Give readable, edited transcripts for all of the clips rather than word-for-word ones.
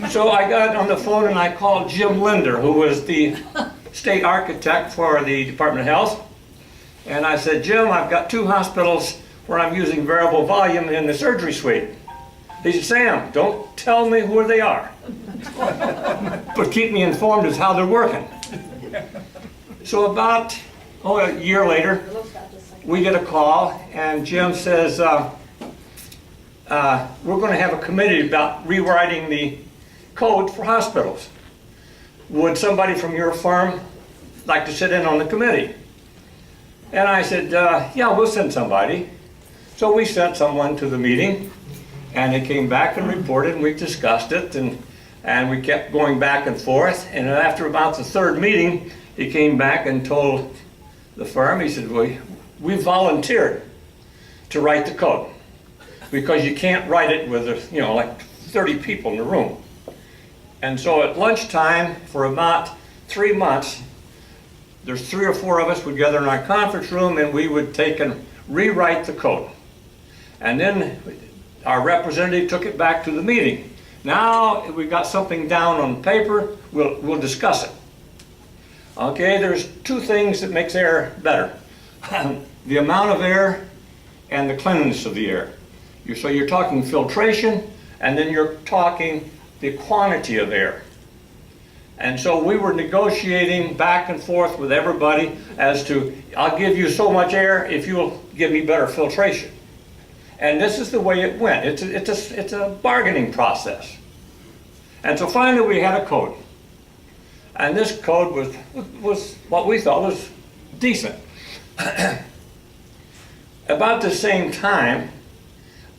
So I got on the phone and I called Jim Linder, who was the state architect for the Department of Health. And I said, Jim, I've got 2 hospitals where I'm using variable volume in the surgery suite. He said, Sam, don't tell me who they are, but keep me informed as how they're working. So about a year later, we get a call and Jim says, we're going to have a committee about rewriting the code for hospitals. Would somebody from your firm like to sit in on the committee? And I said, yeah, we'll send somebody. So we sent someone to the meeting, and they came back and reported, and we discussed it, and we kept going back and forth. And after about the 3rd meeting, he came back and told the firm, he said, well, we volunteered to write the code, because you can't write it with, like 30 people in the room. And so at lunchtime, for about 3 months, there's 3 or 4 of us would gather in our conference room, and we would take and rewrite the code. And then our representative took it back to the meeting. Now if we got something down on paper, we'll discuss it. Okay, there's 2 things that makes air better. The amount of air and the cleanliness of the air. So you're talking filtration, and then you're talking the quantity of air. And so we were negotiating back and forth with everybody as to, I'll give you so much air if you'll give me better filtration. And this is the way it went. It's a bargaining process. And so finally we had a code. And this code was what we thought was decent. About the same time,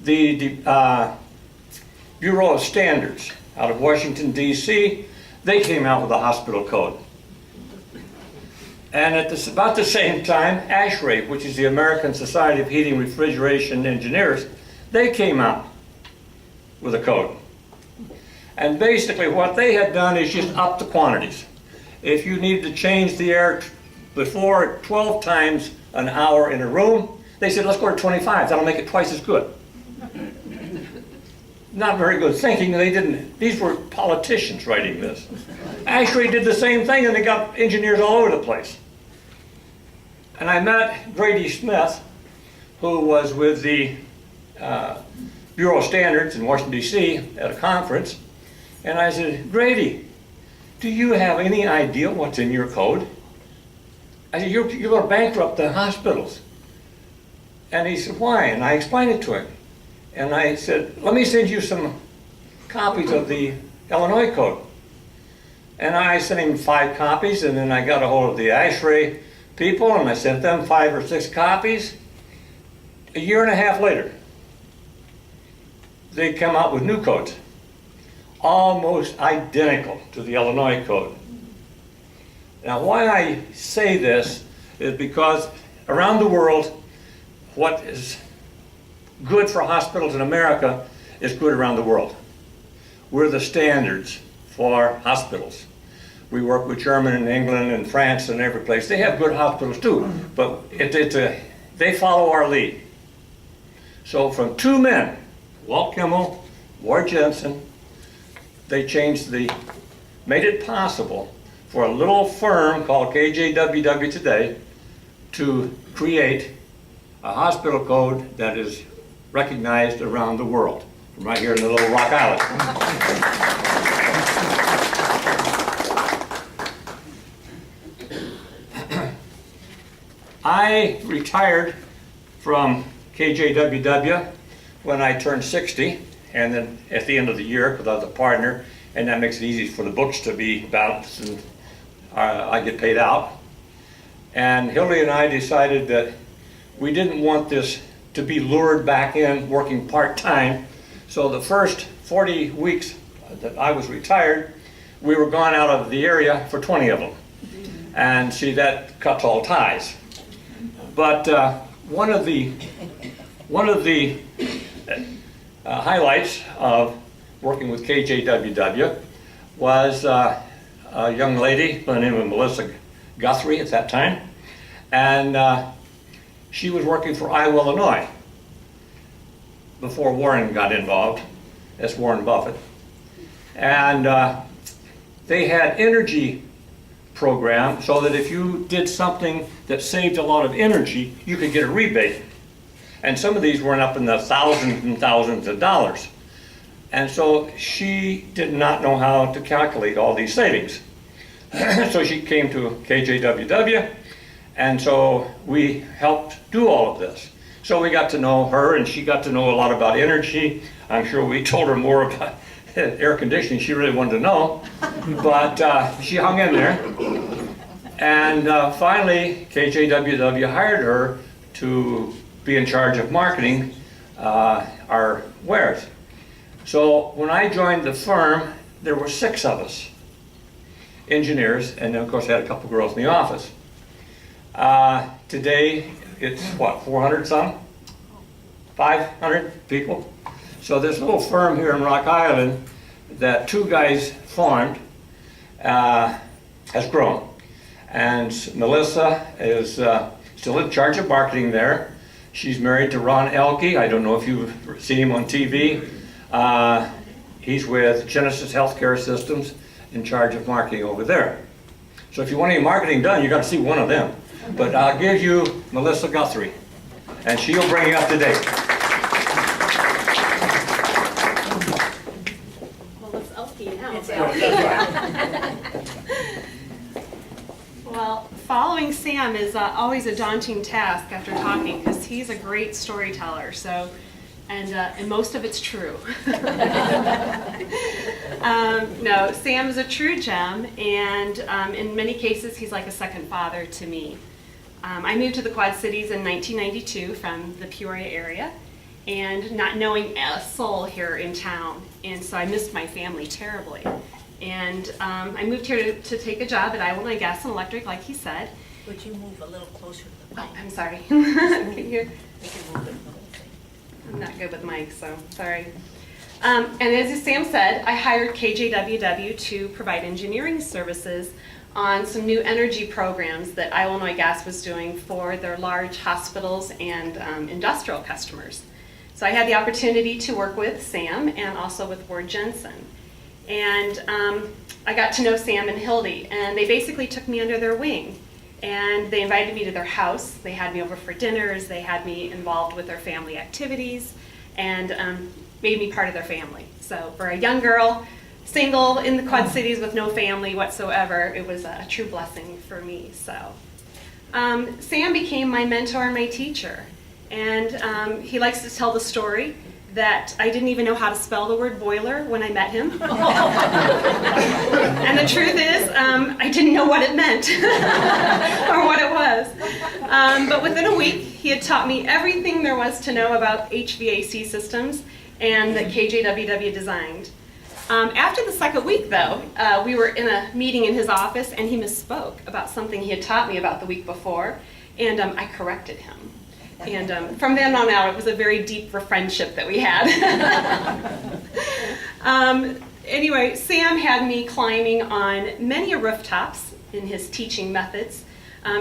the Bureau of Standards out of Washington, D.C., they came out with a hospital code. And at about the same time, ASHRAE, which is the American Society of Heating, Refrigeration Engineers, they came out with a code. And basically what they had done is just up the quantities. If you needed to change the air before 12 times an hour in a room, they said, let's go to 25, that'll make it twice as good. Not very good thinking, they didn't. These were politicians writing this. ASHRAE did the same thing, and they got engineers all over the place. And I met Grady Smith, who was with the Bureau of Standards in Washington, D.C. at a conference, and I said, Grady, do you have any idea what's in your code? I said, you're going to bankrupt the hospitals. And he said, why? And I explained it to him. And I said, let me send you some copies of the Illinois code. And I sent him 5 copies, and then I got a hold of the ASHRAE people, and I sent them 5 or 6 copies. A year and a half later, they come out with new codes, almost identical to the Illinois code. Now, why I say this is because around the world, what is good for hospitals in America is good around the world. We're the standards for hospitals. We work with Germany and England and France and every place. They have good hospitals too, but they follow our lead. So from 2 men, Walt Kimmel, Ward Jensen, they made it possible for a little firm called KJWW today to create a hospital code that is recognized around the world, from right here in the little Rock Island. I retired from KJWW when I turned 60, and then at the end of the year, because I was a partner, and that makes it easy for the books to be balanced, and I get paid out. And Hildy and I decided that we didn't want this to be lured back in working part-time. So the first 40 weeks that I was retired, we were gone out of the area for 20 of them. And see, that cuts all ties. But one of the highlights of working with KJWW was a young lady by the name of Melissa Guthrie at that time. And she was working for Iowa, Illinois before Warren got involved. That's Warren Buffett. And they had energy program so that if you did something that saved a lot of energy, you could get a rebate. And some of these went up in the thousands and thousands of dollars. And so she did not know how to calculate all these savings. So she came to KJWW, and so we helped do all of this. So we got to know her, and she got to know a lot about energy. I'm sure we told her more about air conditioning she really wanted to know, but she hung in there. And finally, KJWW hired her to be in charge of marketing our wares. So when I joined the firm, there were 6 of us, engineers, and then of course I had a couple girls in the office. Today, it's what, 400 some? 500 people? So this little firm here in Rock Island that 2 guys formed has grown. And Melissa is still in charge of marketing there. She's married to Ron Oelke. I don't know if you've seen him on TV. He's with Genesis Healthcare Systems in charge of marketing over there. So if you want any marketing done, you got to see one of them. But I'll give you Melissa Guthrie, and she'll bring you up to date. Well, it's Oelke now. It's Oelke. Well, following Sam is always a daunting task after talking, because he's a great storyteller. So. And most of it's true. No, Sam is a true gem, and in many cases, he's like a second father to me. I moved to the Quad Cities in 1992 from the Peoria area, and not knowing a soul here in town, and so I missed my family terribly. And I moved here to take a job at Iowa Gas and Electric, like he said. Would you move a little closer to the mic? Oh, I'm sorry. Can you hear? You can move it a little. I'm not good with mics, so sorry. And as Sam said, I hired KJWW to provide engineering services on some new energy programs that Illinois Gas was doing for their large hospitals and industrial customers. So I had the opportunity to work with Sam and also with Ward Jensen. And I got to know Sam and Hildy, and they basically took me under their wing. And they invited me to their house. They had me over for dinners. They had me involved with their family activities, and made me part of their family. So for a young girl, single in the Quad Cities with no family whatsoever, it was a true blessing for me. So Sam became my mentor and my teacher. And he likes to tell the story that I didn't even know how to spell the word boiler when I met him. And the truth is, I didn't know what it meant or what it was. But within a week, he had taught me everything there was to know about HVAC systems and that KJWW designed. After the second week, though, we were in a meeting in his office, and he misspoke about something he had taught me about the week before, and I corrected him. And from then on out, it was a very deep friendship that we had. Anyway, Sam had me climbing on many rooftops in his teaching methods,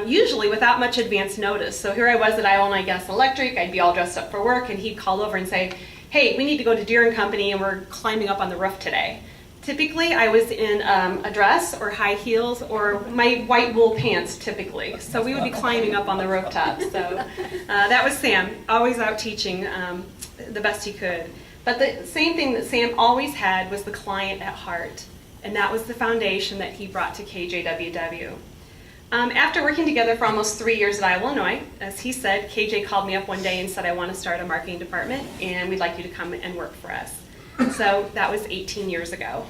usually without much advance notice. So here I was at Illinois Gas and Electric. I'd be all dressed up for work, and he'd call over and say, "Hey, we need to go to Deere & Company, and we're climbing up on the roof today." Typically, I was in a dress or high heels or my white wool pants, typically. So we would be climbing up on the rooftop. So that was Sam, always out teaching the best he could. But the same thing that Sam always had was the client at heart. And that was the foundation that he brought to KJWW. After working together for almost 3 years at Illinois, as he said, KJ called me up one day and said, "I want to start a marketing department, and we'd like you to come and work for us." So that was 18 years ago,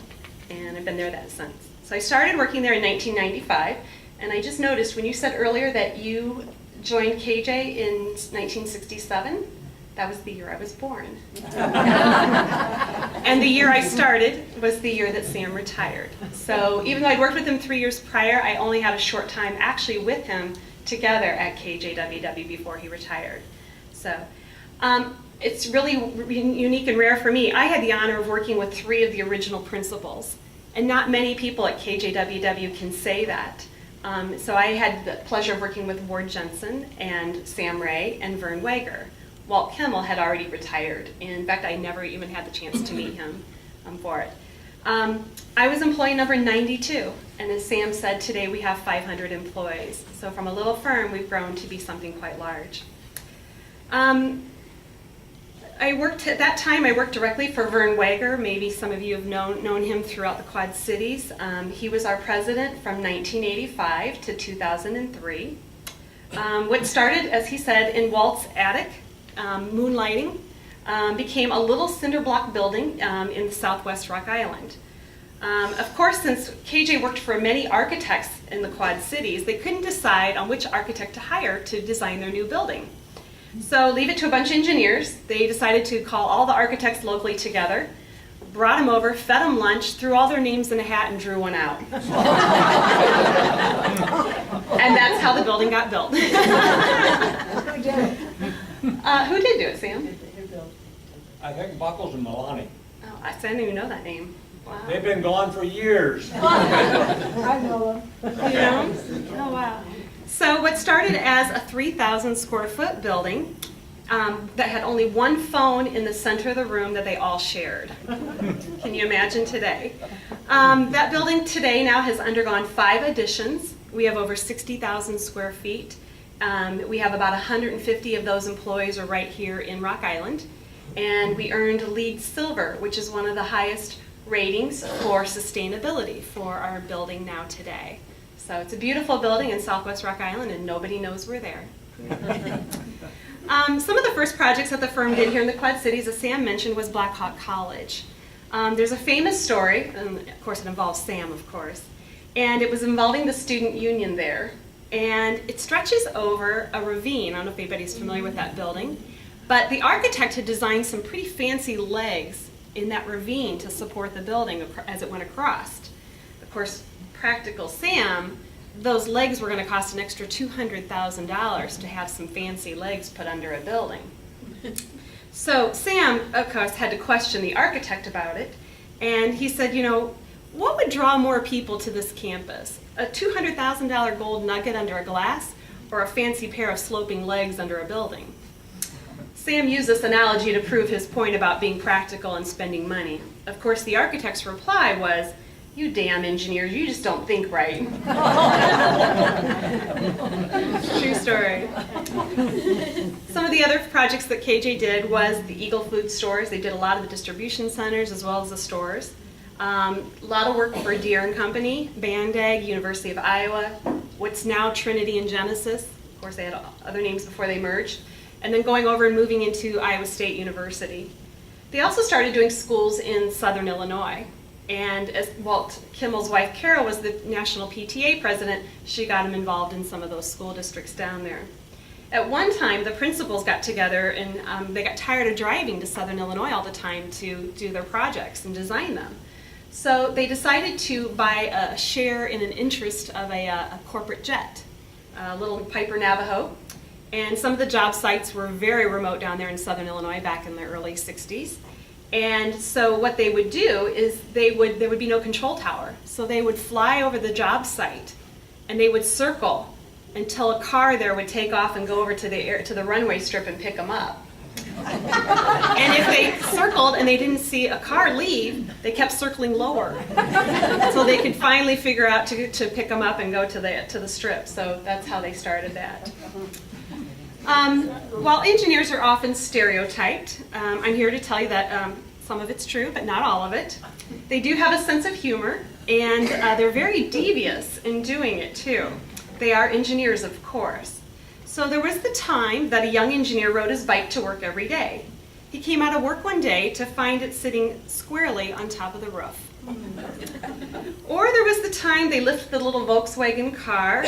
and I've been there since. So I started working there in 1995, and I just noticed when you said earlier that you joined KJ in 1967, that was the year I was born. And the year I started was the year that Sam retired. So even though I'd worked with him 3 years prior, I only had a short time actually with him together at KJWW before he retired. So it's really unique and rare for me. I had the honor of working with 3 of the original principals, and not many people at KJWW can say that. So I had the pleasure of working with Ward Jensen and Sam Wray and Vern Wager. Walt Kimmel had already retired. In fact, I never even had the chance to meet him for it. I was employee number 92, and as Sam said, today we have 500 employees. So from a little firm, we've grown to be something quite large. At that time, I worked directly for Vern Wager. Maybe some of you have known him throughout the Quad Cities. He was our president from 1985 to 2003. What started, as he said, in Walt's attic, moonlighting, became a little cinder block building in southwest Rock Island. Of course, since KJ worked for many architects in the Quad Cities, they couldn't decide on which architect to hire to design their new building. So leave it to a bunch of engineers. They decided to call all the architects locally together, brought them over, fed them lunch, threw all their names in a hat, and drew one out. And that's how the building got built. Who did do it, Sam? I think Buckles and Milani. Oh, I didn't even know that name. Wow. They've been gone for years. I know them. You know? Oh, wow. So what started as a 3,000 square foot building that had only one phone in the center of the room that they all shared. Can you imagine today? That building today now has undergone 5 additions. We have over 60,000 square feet. We have about 150 of those employees are right here in Rock Island. And we earned LEED Silver, which is one of the highest ratings for sustainability for our building now today. So it's a beautiful building in southwest Rock Island, and nobody knows we're there. Some of the first projects that the firm did here in the Quad Cities, as Sam mentioned, was Black Hawk College. There's a famous story, and of course it involves Sam, of course, and it was involving the student union there. And it stretches over a ravine. I don't know if anybody's familiar with that building, but the architect had designed some pretty fancy legs in that ravine to support the building as it went across. Of course, practical Sam, those legs were going to cost an extra $200,000 to have some fancy legs put under a building. So Sam, of course, had to question the architect about it, and he said, you know, what would draw more people to this campus? A $200,000 gold nugget under a glass, or a fancy pair of sloping legs under a building? Sam used this analogy to prove his point about being practical and spending money. Of course, the architect's reply was, "You damn engineers, you just don't think right." True story. Some of the other projects that KJ did was the Eagle Food Stores. They did a lot of the distribution centers as well as the stores. A lot of work for Deere and Company, Bandag, University of Iowa, what's now Trinity and Genesis. Of course, they had other names before they merged. And then going over and moving into Iowa State University. They also started doing schools in Southern Illinois. And as Walt Kimmel's wife, Carol, was the national PTA president, she got him involved in some of those school districts down there. At one time, the principals got together and they got tired of driving to Southern Illinois all the time to do their projects and design them. So they decided to buy a share in an interest of a corporate jet, a little Piper Navajo. And some of the job sites were very remote down there in Southern Illinois back in the early 60s. And so what they would do is there would be no control tower. So they would fly over the job site and they would circle until a car there would take off and go over to the runway strip and pick them up. And if they circled and they didn't see a car leave, they kept circling lower. So they could finally figure out to pick them up and go to the strip. So that's how they started that. While engineers are often stereotyped, I'm here to tell you that some of it's true, but not all of it. They do have a sense of humor, and they're very devious in doing it too. They are engineers, of course. So there was the time that a young engineer rode his bike to work every day. He came out of work one day to find it sitting squarely on top of the roof. Or there was the time they lifted the little Volkswagen car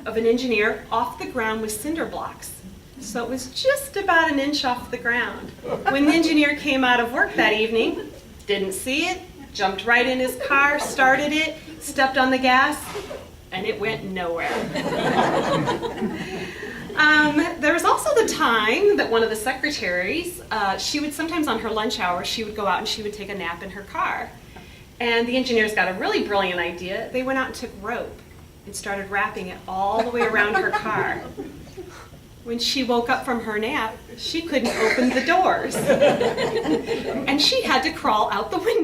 of an engineer off the ground with cinder blocks. So it was just about an inch off the ground. When the engineer came out of work that evening, didn't see it, jumped right in his car, started it, stepped on the gas, and it went nowhere. There was also the time that one of the secretaries, she would sometimes on her lunch hour, she would go out and she would take a nap in her car. And the engineers got a really brilliant idea. They went out and took rope and started wrapping it all the way around her car. When she woke up from her nap, she couldn't open the doors. And she had to crawl out the window.